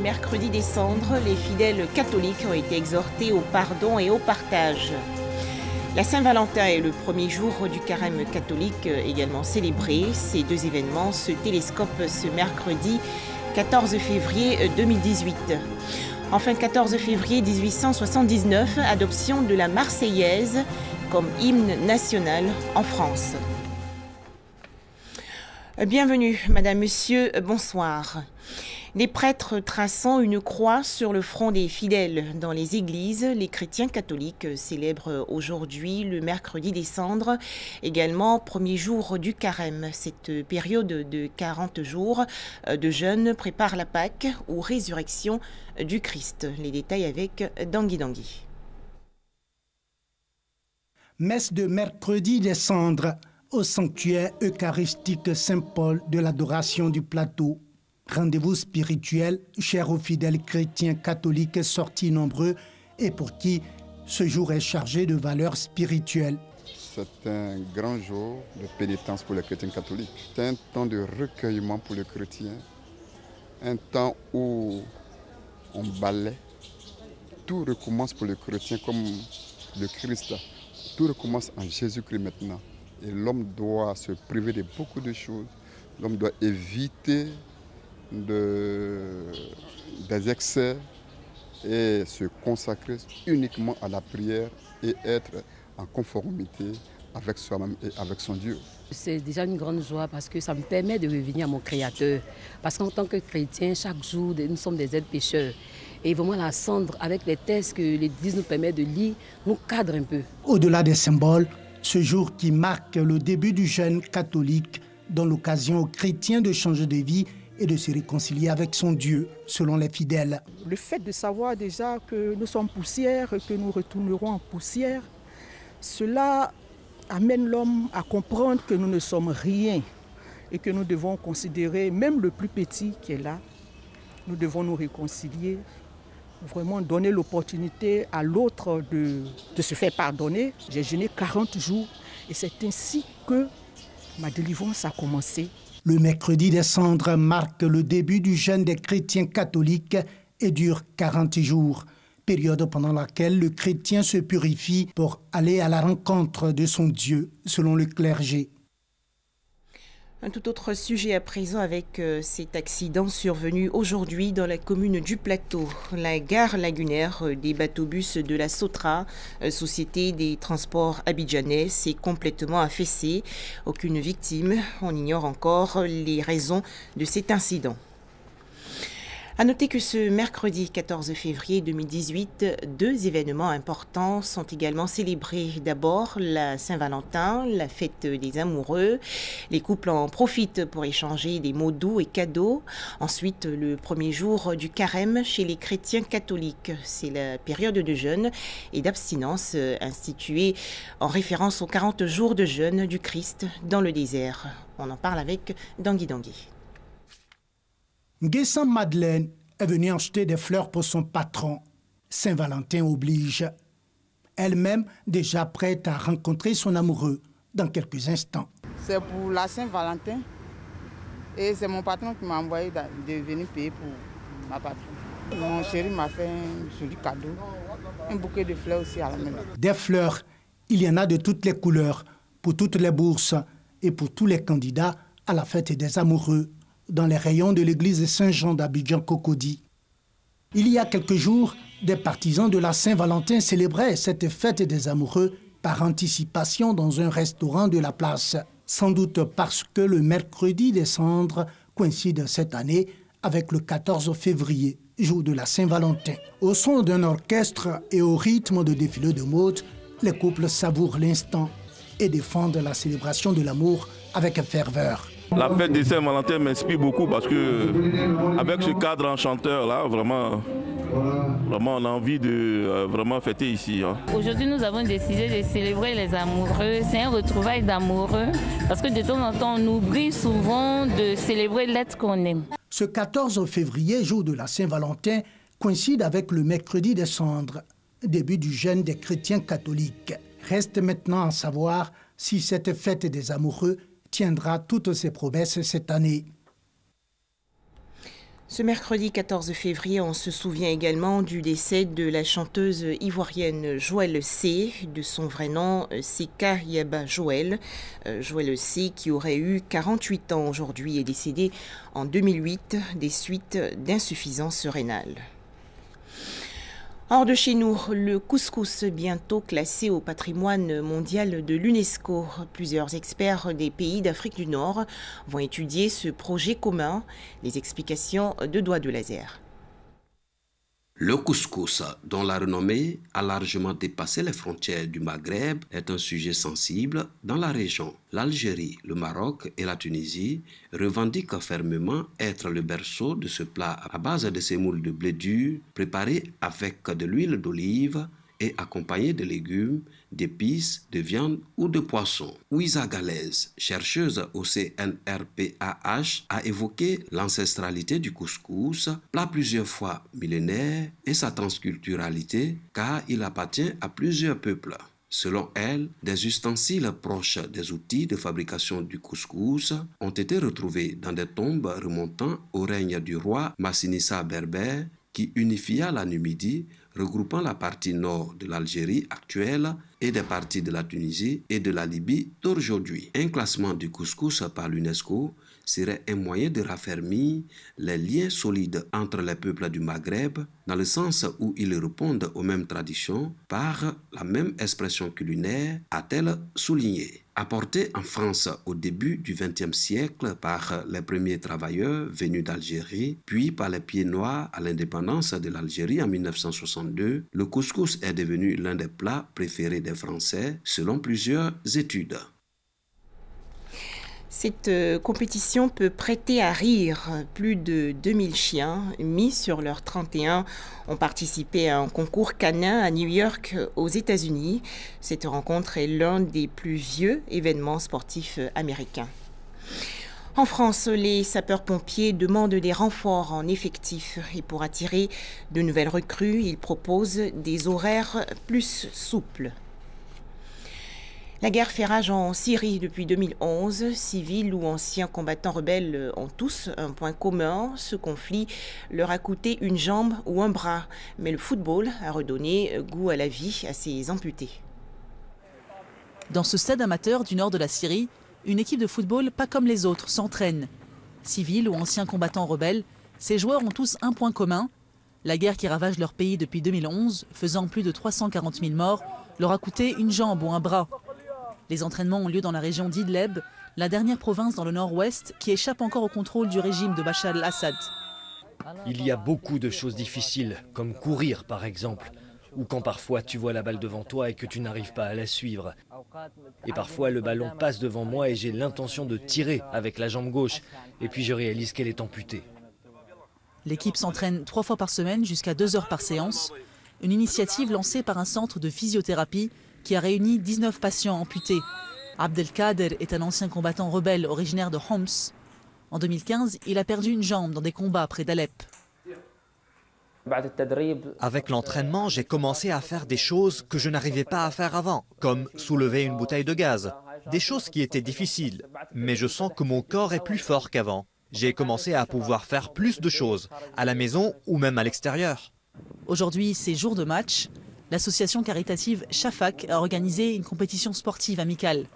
mercredi des Cendres, les fidèles catholiques ont été exhortés au pardon et au partage. La Saint-Valentin est le premier jour du carême catholique également célébré. Ces deux événements se télescopent ce mercredi 14 février 2018. Enfin, 14 février 1879, adoption de la Marseillaise comme hymne national en France. Bienvenue, Madame, Monsieur, bonsoir. Les prêtres traçant une croix sur le front des fidèles dans les églises, les chrétiens catholiques célèbrent aujourd'hui le mercredi des Cendres, également premier jour du carême. Cette période de 40 jours de jeûne prépare la Pâque ou résurrection du Christ. Les détails avec Dangui Dangui. Messe de mercredi des Cendres au sanctuaire eucharistique Saint-Paul de l'adoration du plateau. Rendez-vous spirituel cher aux fidèles chrétiens catholiques sortis nombreux et pour qui ce jour est chargé de valeurs spirituelles. C'est un grand jour de pénitence pour les chrétiens catholiques. C'est un temps de recueillement pour les chrétiens, un temps où on balaie. Tout recommence pour les chrétiens comme le Christ. Tout recommence en Jésus-Christ maintenant. Et l'homme doit se priver de beaucoup de choses. L'homme doit éviter des excès et se consacrer uniquement à la prière et être en conformité avec soi-même et avec son Dieu. C'est déjà une grande joie parce que ça me permet de revenir à mon Créateur. Parce qu'en tant que chrétien, chaque jour, nous sommes des êtres pécheurs. Et vraiment la cendre, avec les textes que l'Église nous permet de lire, nous cadre un peu. Au-delà des symboles, ce jour qui marque le début du jeûne catholique donne l'occasion aux chrétiens de changer de vie et de se réconcilier avec son Dieu, selon les fidèles. Le fait de savoir déjà que nous sommes poussière, que nous retournerons en poussière, cela amène l'homme à comprendre que nous ne sommes rien et que nous devons considérer même le plus petit qui est là. Nous devons nous réconcilier, vraiment donner l'opportunité à l'autre de se faire pardonner. J'ai jeûné 40 jours et c'est ainsi que ma délivrance a commencé. Le mercredi des Cendres marque le début du jeûne des chrétiens catholiques et dure 40 jours, période pendant laquelle le chrétien se purifie pour aller à la rencontre de son Dieu, selon le clergé. Un tout autre sujet à présent avec cet accident survenu aujourd'hui dans la commune du Plateau. La gare lagunaire des bateaux-bus de la Sotra, société des transports abidjanais, s'est complètement affaissée. Aucune victime. On ignore encore les raisons de cet incident. À noter que ce mercredi 14 février 2018, deux événements importants sont également célébrés. D'abord, la Saint-Valentin, la fête des amoureux. Les couples en profitent pour échanger des mots doux et cadeaux. Ensuite, le premier jour du carême chez les chrétiens catholiques. C'est la période de jeûne et d'abstinence instituée en référence aux 40 jours de jeûne du Christ dans le désert. On en parle avec Dangui Dangui. Nguessan Madeleine est venue acheter des fleurs pour son patron. Saint-Valentin oblige. Elle-même déjà prête à rencontrer son amoureux dans quelques instants. C'est pour la Saint-Valentin et c'est mon patron qui m'a envoyé de venir payer pour ma patronne. Mon chéri m'a fait un joli cadeau, un bouquet de fleurs aussi à la maison. Des fleurs, il y en a de toutes les couleurs, pour toutes les bourses et pour tous les candidats à la fête des amoureux, dans les rayons de l'église Saint-Jean d'Abidjan-Cocody. Il y a quelques jours, des partisans de la Saint-Valentin célébraient cette fête des amoureux par anticipation dans un restaurant de la place, sans doute parce que le mercredi des Cendres coïncide cette année avec le 14 février, jour de la Saint-Valentin. Au son d'un orchestre et au rythme de défilé de mode, les couples savourent l'instant et défendent la célébration de l'amour avec ferveur. La fête de Saint-Valentin m'inspire beaucoup parce que avec ce cadre enchanteur là, vraiment on a envie de vraiment fêter ici. Aujourd'hui, nous avons décidé de célébrer les amoureux. C'est un retrouvaille d'amoureux parce que de temps en temps, on oublie souvent de célébrer l'être qu'on aime. Ce 14 février, jour de la Saint-Valentin, coïncide avec le mercredi des Cendres, début du jeûne des chrétiens catholiques. Reste maintenant à savoir si cette fête des amoureux tiendra toutes ses promesses cette année. Ce mercredi 14 février, on se souvient également du décès de la chanteuse ivoirienne Joël C, de son vrai nom Seka Yaba Joël. Joël C, qui aurait eu 48 ans aujourd'hui, est décédé en 2008 des suites d'insuffisance rénale. Hors de chez nous, le couscous bientôt classé au patrimoine mondial de l'UNESCO. Plusieurs experts des pays d'Afrique du Nord vont étudier ce projet commun. Les explications de Doigt de Laser. Le couscous, dont la renommée a largement dépassé les frontières du Maghreb, est un sujet sensible dans la région. L'Algérie, le Maroc et la Tunisie revendiquent fermement être le berceau de ce plat à base de sémoules de blé dur, préparé avec de l'huile d'olive et accompagné de légumes, d'épices, de viande ou de poisson. Ouisa Galès, chercheuse au CNRPAH, a évoqué l'ancestralité du couscous, plat plusieurs fois millénaire, et sa transculturalité, car il appartient à plusieurs peuples. Selon elle, des ustensiles proches des outils de fabrication du couscous ont été retrouvés dans des tombes remontant au règne du roi Massinissa Berbère, qui unifia la Numidie, regroupant la partie nord de l'Algérie actuelle et des parties de la Tunisie et de la Libye d'aujourd'hui. Un classement du couscous par l'UNESCO serait un moyen de raffermir les liens solides entre les peuples du Maghreb, dans le sens où ils répondent aux mêmes traditions par la même expression culinaire, a-t-elle souligné. Apporté en France au début du XXe siècle par les premiers travailleurs venus d'Algérie, puis par les pieds noirs à l'indépendance de l'Algérie en 1962, le couscous est devenu l'un des plats préférés des Français selon plusieurs études. Cette compétition peut prêter à rire. Plus de 2000 chiens mis sur leurs 31 ont participé à un concours canin à New York aux États-Unis. Cette rencontre est l'un des plus vieux événements sportifs américains. En France, les sapeurs-pompiers demandent des renforts en effectifs et pour attirer de nouvelles recrues, ils proposent des horaires plus souples. La guerre fait rage en Syrie depuis 2011. Civils ou anciens combattants rebelles ont tous un point commun. Ce conflit leur a coûté une jambe ou un bras. Mais le football a redonné goût à la vie à ces amputés. Dans ce stade amateur du nord de la Syrie, une équipe de football pas comme les autres s'entraîne. Civils ou anciens combattants rebelles, ces joueurs ont tous un point commun. La guerre qui ravage leur pays depuis 2011, faisant plus de 340 000 morts, leur a coûté une jambe ou un bras. Les entraînements ont lieu dans la région d'Idleb, la dernière province dans le nord-ouest qui échappe encore au contrôle du régime de Bachar el-Assad. Il y a beaucoup de choses difficiles, comme courir par exemple, ou quand parfois tu vois la balle devant toi et que tu n'arrives pas à la suivre. Et parfois le ballon passe devant moi et j'ai l'intention de tirer avec la jambe gauche, et puis je réalise qu'elle est amputée. L'équipe s'entraîne 3 fois par semaine jusqu'à 2 heures par séance, une initiative lancée par un centre de physiothérapie qui a réuni 19 patients amputés. Abdelkader est un ancien combattant rebelle originaire de Homs. En 2015, il a perdu une jambe dans des combats près d'Alep. Avec l'entraînement, j'ai commencé à faire des choses que je n'arrivais pas à faire avant, comme soulever une bouteille de gaz. Des choses qui étaient difficiles, mais je sens que mon corps est plus fort qu'avant. J'ai commencé à pouvoir faire plus de choses, à la maison ou même à l'extérieur. Aujourd'hui, c'est jour de match. L'association caritative Shafak a organisé une compétition sportive amicale.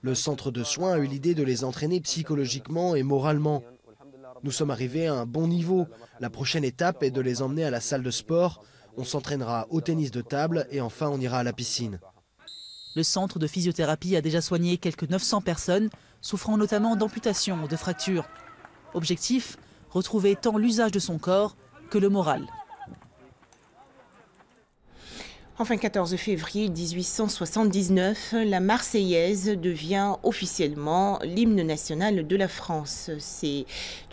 Le centre de soins a eu l'idée de les entraîner psychologiquement et moralement. Nous sommes arrivés à un bon niveau. La prochaine étape est de les emmener à la salle de sport. On s'entraînera au tennis de table et enfin on ira à la piscine. Le centre de physiothérapie a déjà soigné quelques 900 personnes, souffrant notamment d'amputations ou de fractures. Objectif, retrouver tant l'usage de son corps que le moral. Enfin, 14 février 1879, la Marseillaise devient officiellement l'hymne national de la France. C'est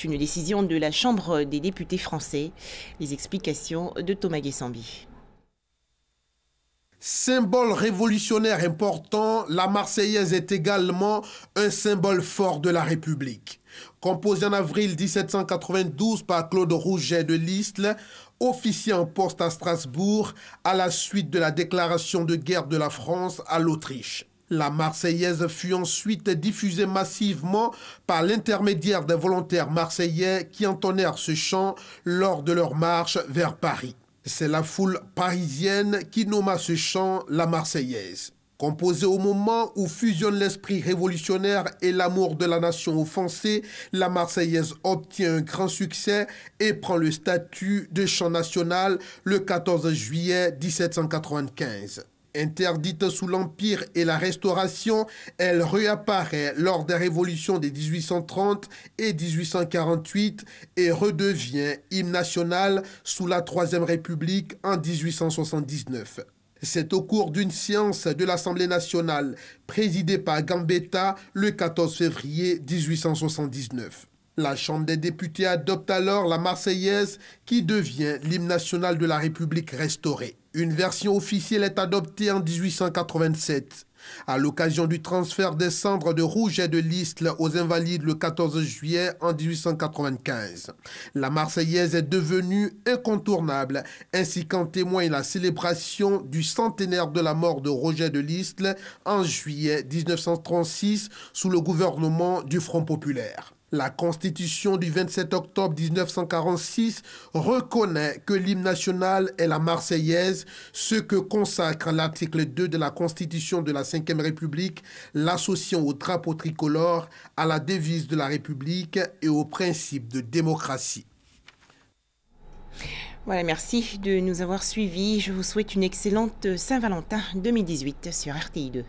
une décision de la Chambre des députés français. Les explications de Thomas Guessambi. Symbole révolutionnaire important, la Marseillaise est également un symbole fort de la République. Composée en avril 1792 par Claude Rouget de Lisle, officier en poste à Strasbourg à la suite de la déclaration de guerre de la France à l'Autriche. La Marseillaise fut ensuite diffusée massivement par l'intermédiaire des volontaires marseillais qui entonnèrent ce chant lors de leur marche vers Paris. C'est la foule parisienne qui nomma ce chant la Marseillaise. Composée au moment où fusionnent l'esprit révolutionnaire et l'amour de la nation offensée, la Marseillaise obtient un grand succès et prend le statut de chant national le 14 juillet 1795. Interdite sous l'Empire et la Restauration, elle réapparaît lors des révolutions de 1830 et 1848 et redevient hymne national sous la Troisième République en 1879. C'est au cours d'une séance de l'Assemblée nationale présidée par Gambetta le 14 février 1879. La Chambre des députés adopte alors la Marseillaise qui devient l'hymne national de la République restaurée. Une version officielle est adoptée en 1887. À l'occasion du transfert des cendres de Rouget de l'Isle aux Invalides le 14 juillet en 1895. La Marseillaise est devenue incontournable, ainsi qu'en témoigne la célébration du centenaire de la mort de Roger de l'Isle en juillet 1936 sous le gouvernement du Front populaire. La Constitution du 27 octobre 1946 reconnaît que l'hymne national est la Marseillaise, ce que consacre l'article 2 de la Constitution de la Ve République, l'associant au drapeau tricolore, à la devise de la République et au principe de démocratie. Voilà, merci de nous avoir suivis. Je vous souhaite une excellente Saint-Valentin 2018 sur RTI2.